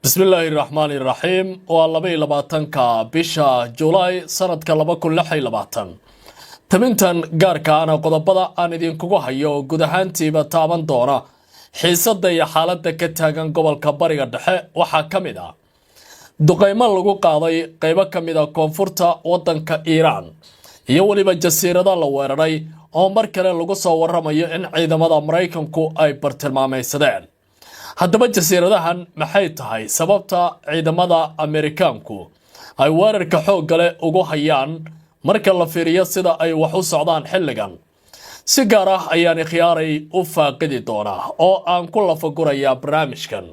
بسم الله الرحمن الرحيم واللبي لباتنكا بيشا جولاي سنة كاللباكو لحي لباتن تمنتن غاركا أنا قدبادا آن إدين كوغو هايو قدهان تيبا تابان دونا حيصد دي حالة كتاغان قبل كباريغا دحي وحا كميدا دوغيما لغو قاضي قيبا كميدا كونفورتا ودنكا إيران يولي بجسيرة دا لويراني oo mar kale lagu soo waramayo in ciidamada Mareykanku ay bartilmaameeysadeen haddaba jasiiradahan maxay tahay sababta ciidamada Ameerikaanku ay weerarka xoog leh ugu hayaan marka la fiiriyo sida ay wax u socdaan xilligan si gaar ah ayaan khiyaaray u faaqidi doonaa oo aan ku lafaguraya barnaamijkan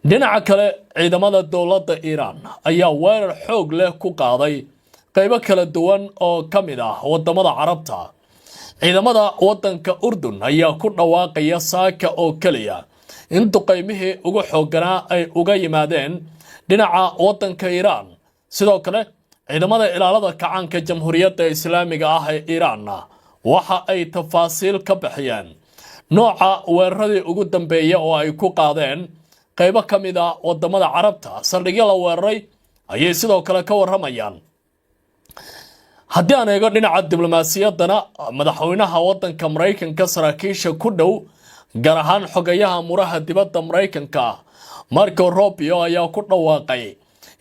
dhinaca kale ciidamada dawladda Iran ayaa weerar xoog leh ku qaaday qaybo kala duwan oo kamid ah wadamada Carabta ciidamada wadanka Urdun ayaa ku dhawaaqaya saaka oo kaliya in duqeymihii ugu xooganaa ay uga yimaadeen dhinaca wadanka Iran sidoo kale ciidamada ilaalada kacaanka jamhuuriyadda islaamiga ah ee Iran waxa ay tafaasiil ka bixiyeen nooca weeraradii ugu dambeeyay oo ay ku qaadeen qaybo kamid ah wadamada Carabta saldhigyo la weeraray ayay sidoo kale ka waramayaan haddii aan eego dhinaca diblomaasiyaddana madaxweynaha wadanka Mareykanka saraakiisha ku dhow gaar ahaan xogayaha muraha dibadda Mareykanka Marco Rubio ayaa ku dhawaaqay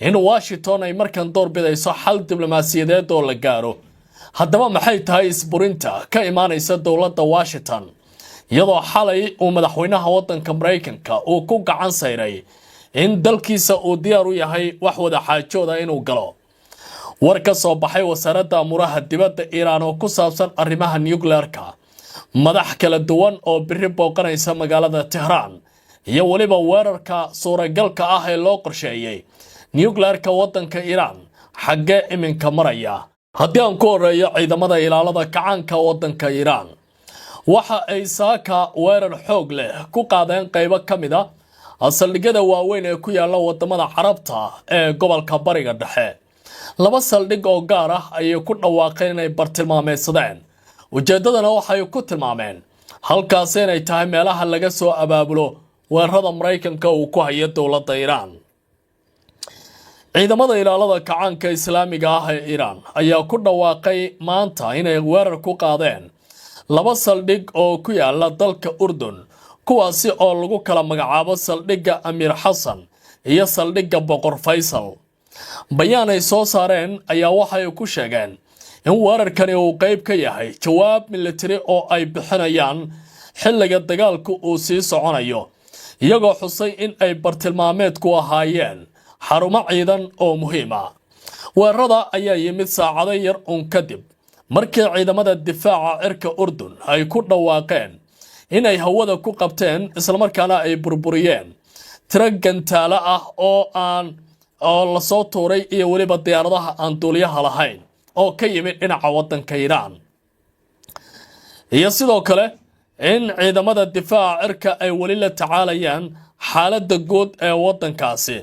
in Washington ay markan doorbidayso xal diblomaasiyadeed oo la gaaro haddaba maxay tahay isburinta ka imaanaysa dawladda Washington iyadoo xalay uu madaxweynaha wadanka Mareykanka uu ku gacan sayray in dalkiisa uu diyaar u yahay wax wada xaajooda inuu galo war ka soo baxay wasaaradda muraha dibadda Iran oo ku saabsan arrimaha nuclearka madax kala duwan oo biri booqanaysa magaalada Tehran iyo waliba weerarka suuragalka ah ee loo qorsheeyay nuclearka wadanka Iran xagge iminka maraya haddii aan ku horeeyo ciidamada ilaalada kacaanka wadanka Iran waxa ay saaka weerar xoog leh ku qaadeen qaybo kamid ah saldhigyada waaweyn ee ku yaala wadamada Carabta ee gobolka Bariga Dhexe laba saldhig oo gaar ah ayay ku dhawaaqeen inay bartilmaameedsadeen ujeedadana waxay ku tilmaameen halkaas inay tahay meelaha laga soo abaabulo weerarada Mareykanka uu ku hayo dawladda Iran ciidamada ilaalada kacaanka islaamiga ah ee Iran ayaa ku dhawaaqay maanta inay weerar ku qaadeen laba saldhig oo ku yaala dalka Urdun kuwaasi oo lagu kala magacaabo saldhigga Amir Hassan iyo saldhigga Boqor Faisal bayaan ay soo saareen ayaa waxay ku sheegeen in weerarkani uu qayb ka yahay jawaab military oo ay bixinayaan xilliga dagaalku uu sii soconayo iyagoo xusay in ay bartilmaameed ku ahaayeen xarumo ciidan oo muhiim ah weerarada ayaa yimid saacado yar kadib markii ciidamada difaaca cirka Urdun ay ku dhawaaqeen in ay hawada ku qabteen isla markaana ay burburiyeen tiro gantaalo ah oo la soo tuuray iyo waliba diyaaradaha aan duuliyaha lahayn oo ka yimid dhinaca wadanka Iran iyo sidoo kale in ciidamada difaaca cirka ay wali la tacaalayaan xaaladda guud ee wadankaasi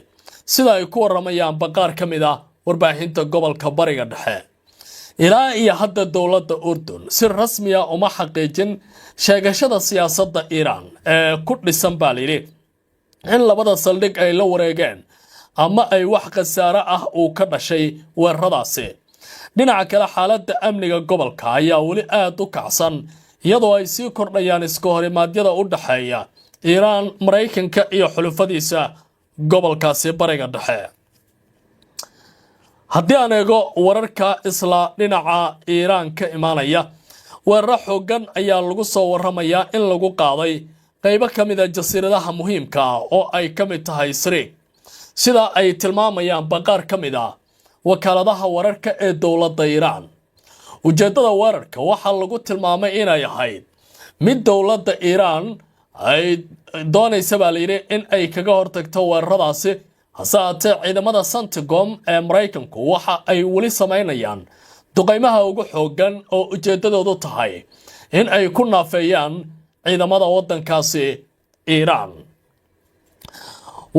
sida ay ku waramayaan baqaar kamid ah warbaahinta gobolka Bariga Dhexe ilaa iyo hadda dawladda Urdun si rasmi ah uma xaqiijin sheegashada siyaasadda Iran ee ku dhisan baaliri in labada saldhig ay la wareegeen ama ay wax khasaare ah uu ka dhashay weeraradaasi dhinaca kale xaaladda amniga gobolka ayaa wali aad u kacsan iyadoo ay sii kordhayaan iska horimaadyada u dhaxeeya Iran Mareykanka iyo xulufadiisa gobolkaasi Bariga Dhexe haddii aan eego wararka isla dhinaca Iran ka imaanaya weerar xoogan ayaa lagu soo waramayaa in lagu qaaday qaybo kamid ah jasiiradaha muhiimka ah oo ay kamid tahay Siriig sida ay tilmaamayaan baqaar kamid ah wakaaladaha wararka ee dawladda Iran ujeedada weerarka waxa lagu tilmaamay inay ahayd mid dawladda Iran ay doonayso baaliri in ay kaga hortagto weeraradaasi hasaatee ciidamada Centcom ee Mareykanku waxa ay wali sameynayaan duqeymaha ugu xoogan oo ujeedadoodu tahay in ay ku naafeeyaan ciidamada wadankaasi Iran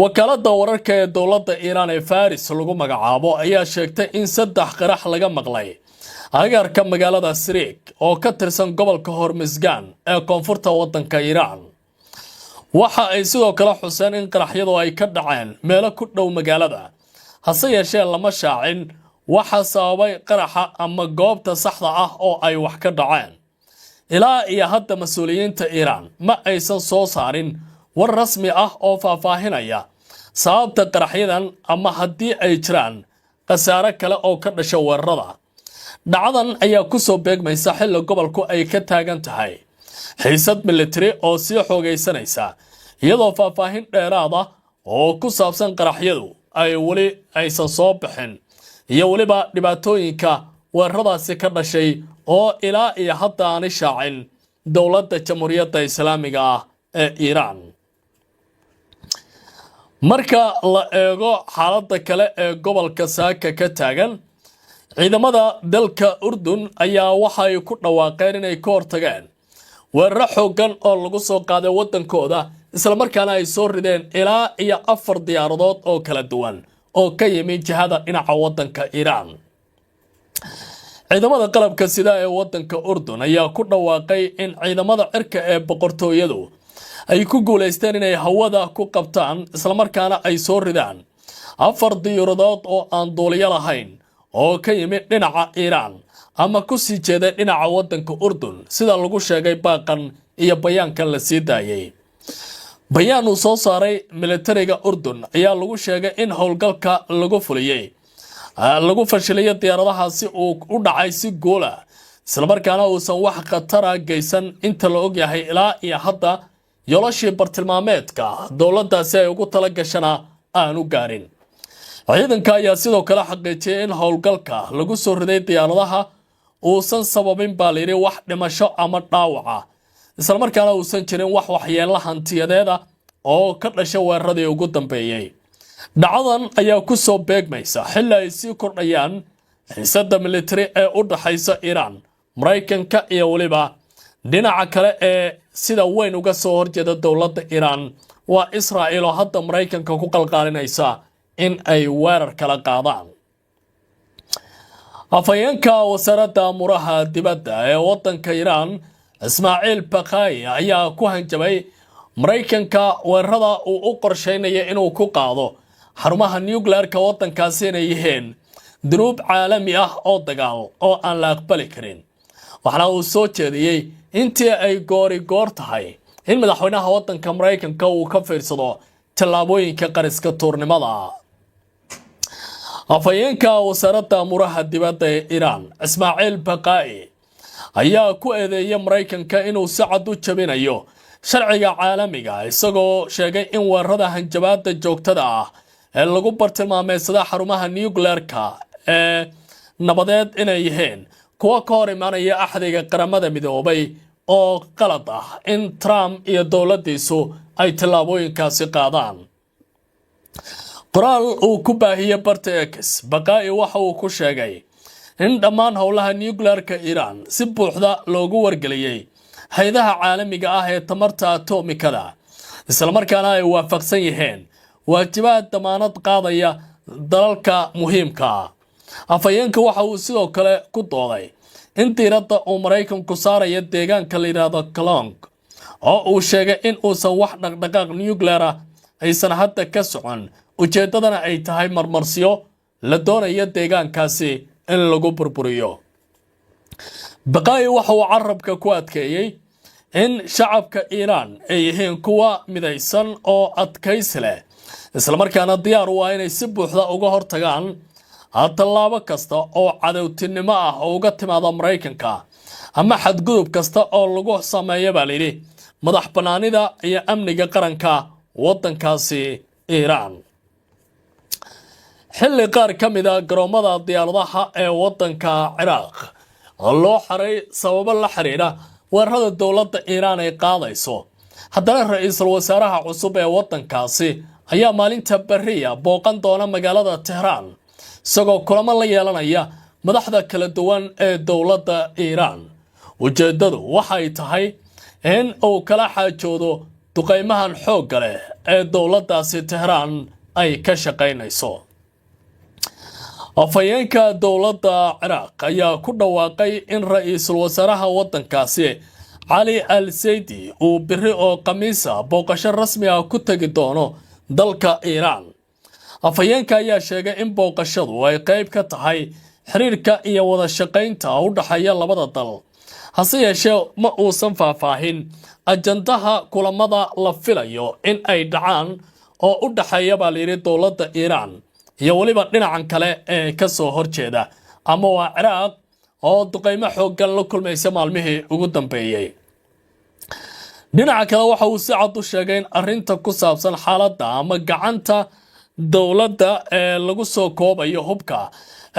wakaalada wararka ee dawladda Iran ee Faris lagu magacaabo ayaa sheegtay in 3 qarax laga maqlay agaarka magaalada Siriig oo ka tirsan gobolka Hormuzgan ee koonfurta wadanka Iran waxa ay sidoo kale xuseen in qaraxyadu ay ka dhaceen meelo ku dhow magaalada hase yeeshee lama shaacin waxa sababay qaraxa ama goobta saxda ah oo ay wax ka dhaceen ilaa iyo hadda mas'uuliyiinta Iran ma aysan soo saarin war rasmi ah oo faahfaahinaya sababta qaraxyadan ama haddii ay jiraan khasaare kale oo ka dhashay weerarada dhacdan ayaa ku soo beegmaysa xilli gobolku ay ka taagan tahay xiisad military oo sii xoogaysanaysa iyadoo faahfaahin dheeraad ah oo ku saabsan qaraxyadu ay wali aysan soo bixin iyo waliba dhibaatooyinka weeraradaasi ka dhashay oo ilaa iyo hadda aan shaacin dowladda jamhuuriyadda islaamiga ah ee Iran marka la eego xaaladda kale ee gobolka saaka ka taagan ciidamada dalka Urdun ayaa waxay ku dhawaaqeen inay ka hortageen weeraro xooggan oo lagu soo qaaday wadankooda isla markaana ay soo rideen ilaa iyo 4 diyaaradood oo kala duwan oo ka yimid jihada dhinaca wadanka Iran ciidamada qalabka sida ee wadanka Urdun ayaa ku dhawaaqay in ciidamada cirka ee boqortooyadu ay ku guuleysteen inay hawada ku qabtaan isla markaana ay soo ridaan 4 diyaaradood oo aan duuliye lahayn oo ka yimid dhinaca Iran ama ku sii jeeday dhinaca wadanka Urdun sida lagu sheegay baaqan iyo bayaanka la sii daayay bayaan uu soo saaray militariga Urdun ayaa lagu sheegay in howlgalka lagu fuliyay lagu fashilay diyaaradaha si uu u dhacay si gool ah isla markaana uusan wax khatar ah geysan inta la og yahay ilaa iyo hadda yolashii bartilmaameedka dowladdaasi ay ugu tala gashana aanu gaarin ciidanka ayaa sidoo kale xaqiijiyay in howlgalka lagu soo riday diyaaradaha uusan sababin baaliri wax dhimasho ama dhaawac ah isla markaana uusan jirin wax waxyeello hantiyadeed ah oo ka dhashay weeraradii ugu dambeeyay dhacdan ayaa ku soo beegmaysa xilli ay sii kordhayaan xiisadda military ee u dhaxaysa Iran Mareykanka iyo waliba dhinaca kale ee sida weyn uga soo horjeeda dowladda Iran waa Israa'iil oo hadda Mareykanka ku qalqaalinaysa in ay weerar kala qaadaan afayeenka wasaaradda amuraha dibadda ee wadanka Iran Ismaaciil Baqai ayaa ku hanjabay Mareykanka weerarada uu u qorsheynaya inuu ku qaado xarumaha nuclear-ka wadankaasi inay yihiin dunuub caalami ah oo dagaal oo aan la aqbali karin waxana uu soo jeediyay intii ay goor tahay in madaxweynaha wadanka Mareykanka uu ka fiirsado tallaabooyinka qariska tuurnimada afayeenka wasaaradda amuraha dibadda ee Iran Ismaaciil Baqai ayaa ku eedeeyay Mareykanka inuu si cad u jabinayo sharciga caalamiga isagoo sheegay in weerarada hanjabaadda joogtada ah ee lagu bartilmaameedsada xarumaha nuclear-ka ee nabadeed inay yihiin kuwa ka hor imaanaya axdiga qaramada midoobay oo qalad ah in Trump iyo dowladdiisu ay tallaabooyinkaasi qaadaan qoraal uu ku baahiyay barta X Baqai waxa uu ku sheegay in dhammaan howlaha nuclear-ka Iran si buuxda loogu wargeliyay hay'adaha caalamiga ah ee tamarta atomikada isla markaana ay waafaqsan yihiin waajibaad damaanad qaadaya dalalka muhiimka afayeenka waxa uu sidoo kale ku dooday in diiradda uu Mareykanku saarayo deegaanka la yiraahdo Klong oo uu sheegay in uusan wax dhaqdhaqaaq nuclear ah aysan hadda ka socon ujeedadana ay tahay marmarsiyo la doonayo deegaankaasi in lagu burburiyo Baqai waxa uu carabka ku adkeeyay in shacabka Iran ay yihiin kuwa midaysan oo adkaysi leh isla markaana diyaar u ah inay si buuxda uga hortagaan tallaabo kasta oo cadawtinimo ah oo uga timaada Mareykanka ama xadgudub kasta oo lagu sameeyo baaliri madax banaanida iyo amniga qaranka wadankaasi Iran xilli qaar ka mid ah garoomada diyaaradaha ee wadanka Ciraaq loo xaray sababo la xiriira weerarada dowladda Iran ay qaadayso haddana ra'iisul wasaaraha cusub ee wadankaasi ayaa maalinta bariya booqan doona magaalada Tehran isagoo kulamo la yeelanaya madaxda kala duwan ee dowladda Iran ujeedadu waxay tahay in uu kala xaajoodo duqeymahan xoog leh ee dowladdaasi Tehran ay ka shaqeynayso afayeenka dowladda Ciraaq ayaa ku dhawaaqay in ra'iisul wasaaraha wadankaasi cali al saydi uu biri oo khamiisa booqasho rasmi ah ku tagi doono dalka Iiraan. Afhayeenka ayaa sheegay in booqashadu ay qayb ka tahay xiriirka iyo wada shaqaynta u dhaxeeya labada dal. hase yeeshee ma uusan faahfaahin ajandaha kulamada la filayo in ay dhacaan oo u dhaxeeya baa la yiri dowladda Iiraan iyo waliba dhinacan kale ee ka soo horjeeda ama waa Ciraaq oo duqeymo xooggan la kulmaysa maalmihii ugu dambeeyay. dhinaca kale waxa uu si cad u sheegay in arrinta ku saabsan xaaladda ama gacanta dowladda ee lagu soo koobayo hubka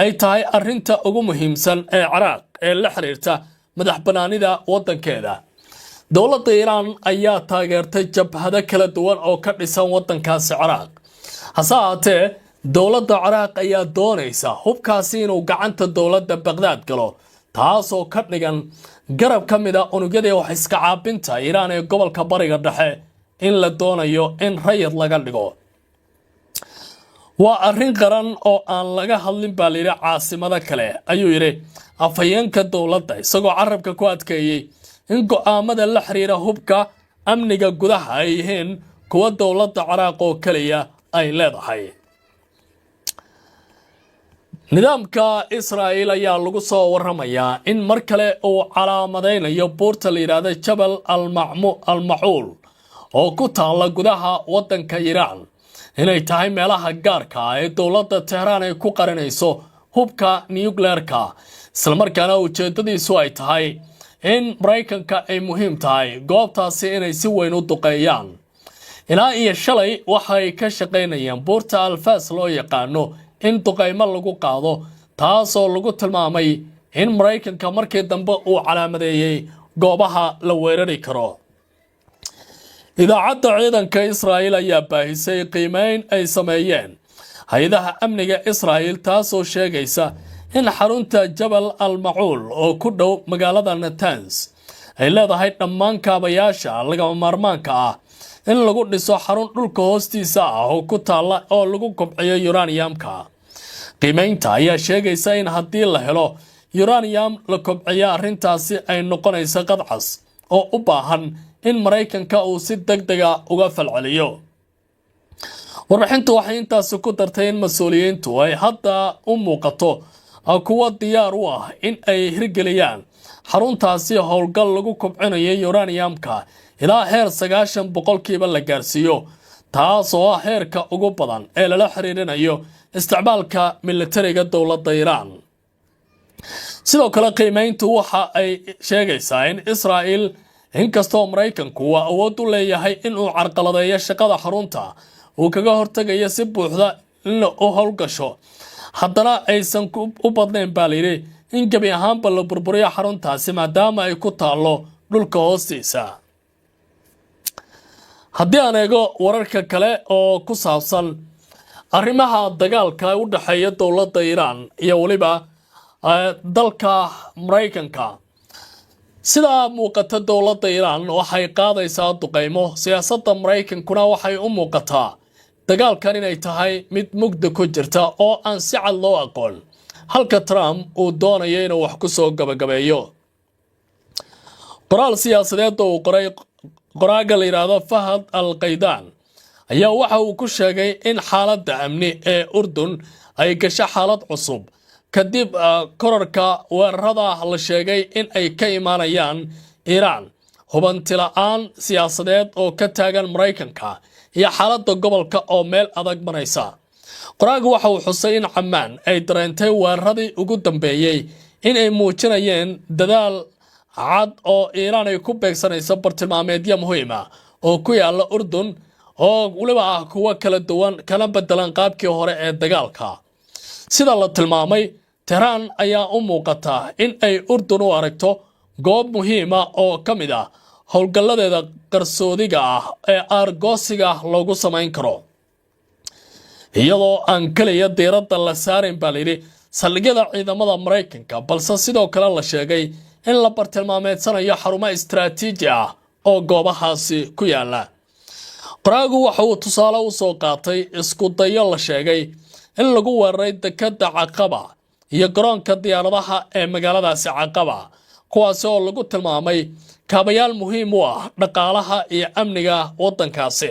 ay tahay arrinta ugu muhiimsan ee Ciraaq ee la xiriirta madax banaanida wadankeeda. dowladda Iiraan ayaa taageertay jabhado kala duwan oo ka dhisan wadankaasi Ciraaq. hase ahaatee dowladda Ciraaq ayaa doonaysa hubkaasi inuu gacanta dowladda Baghdad galo, taasoo ka dhigan garab ka mid ah unugyada wax iska caabinta Iiraan ee gobolka Bariga Dhexe in la doonayo in rayid laga dhigo. waa arrin qaran oo aan laga hadlin baa la yiri caasimada kale, ayuu yiri afhayeenka dowladda, isagoo carabka ku adkeeyay in go'aamada la xiriira hubka amniga gudaha ay yihiin kuwa dowladda Ciraaq oo kaliya ay leedahay. nidaamka Israa'iil ayaa lagu soo waramayaa in mar kale uu calaamadeynayo buurta la yiraahdo Jabal al-Macuul oo ku taala gudaha wadanka Iiraan inay tahay meelaha gaarka ah ee dowladda Tehran ay ku qarinayso hubka nuclear-ka, isla markaana ujeedadiisu ay tahay in Mareykanka ay muhiim tahay goobtaasi inay si weyn u duqeeyaan. ilaa iyo shalay waxay ka shaqeynayaan buurta Al-Fas loo yaqaano in duqeymo lagu qaado, taasoo lagu tilmaamay in Mareykanka markii dambe uu calaamadeeyay goobaha la weerari karo. idaacadda ciidanka Israa'iil ayaa baahisay qiimeyn ay sameeyeen hay'adaha amniga Israa'iil, taasoo sheegaysa in xarunta Jabal al-Macuul oo ku dhow magaalada Natanz ay leedahay dhammaan kaabayaasha lagama maarmaanka ah in lagu dhiso xarun dhulka hoostiisa ah oo ku taala oo lagu kobciyo uraniumka. qiimeynta ayaa sheegaysa in haddii la helo uranium la kobciyo, arrintaasi ay noqonayso qadcas oo u baahan in Mareykanka uu si degdeg ah uga falceliyo. warbixintu waxay intaas ku dartay in mas'uuliyiintu ay hadda u muuqato kuwa diyaar u ah in ay hirgeliyaan xaruntaasi howlgal lagu kobcinayo uraniumka ilaa heer 90% la gaarsiiyo, taasoo ah heerka ugu badan ee lala xiriirinayo isticmaalka militariga dowladda Iiraan. sidoo kale qiimeyntu waxa ay sheegaysaa in Israa'iil inkastoo Mareykanku uu awood u leeyahay in uu carqaladeeyo shaqada xarunta uu kaga hortagayo si buuxda in uu howlgasho, haddana aysan u badnayn baa la yiri in gabi ahaanba la burburiyo xaruntaasi maadaama ay ku taalo dhulka hoostiisa. haddii aan eego wararka kale oo ku saabsan arrimaha dagaalka u dhaxeeya dowladda Iiraan iyo waliba dalka Mareykanka, sida muuqata dowladda Iiraan waxay qaadaysaa duqeymo, siyaasadda Mareykankuna waxay u muuqataa dagaalkan inay tahay mid mugdi ku jirta oo aan si cad loo aqoon, halka Trump uu doonayo inuu wax ku soo gabagabeeyo. qoraal siyaasadeed oo uu qoray qoraaga la yiraahdo Fahad al-Qaydaan ayaa waxa uu ku sheegay in xaaladda amni ee Urdun ay gashay xaalad cusub kadib kororka weerarada la sheegay in ay ka imaanayaan Iiraan, hubanti la'aan siyaasadeed oo ka taagan Mareykanka iyo xaaladda gobolka oo meel adag maraysa. qoraagu waxa uu xusay in Ammaan ay dareentay weeraradii ugu dambeeyay in ay muujinayeen dadaal cad oo Iiraan ay ku beegsanayso bartilmaameedyo muhiim ah oo ku yaala Urdun oo waliba ah kuwa kala duwan kana bedelan qaabkii hore ee dagaalka. sida la tilmaamay, Tehran ayaa u muuqata in ay Urdun u aragto goob muhiim ah oo ka mid ah howlgalladeeda qarsoodiga ah ee argosiga loogu samayn karo, iyadoo aan kaliya diiradda la saarin baa la yiri saldhigyada ciidamada Mareykanka, balse sidoo kale la sheegay in la bartilmaameedsanayo xarumo istiraatiiji ah oo goobahaasi ku yaala. qoraagu waxa uu tusaale u soo qaatay isku dayo la sheegay in lagu weeraray dekedda Caqaba iyo garoonka diyaaradaha ee magaaladaasi Caqaba, kuwaas oo lagu tilmaamay kaabayaal muhiim u ah dhaqaalaha iyo amniga waddankaasi.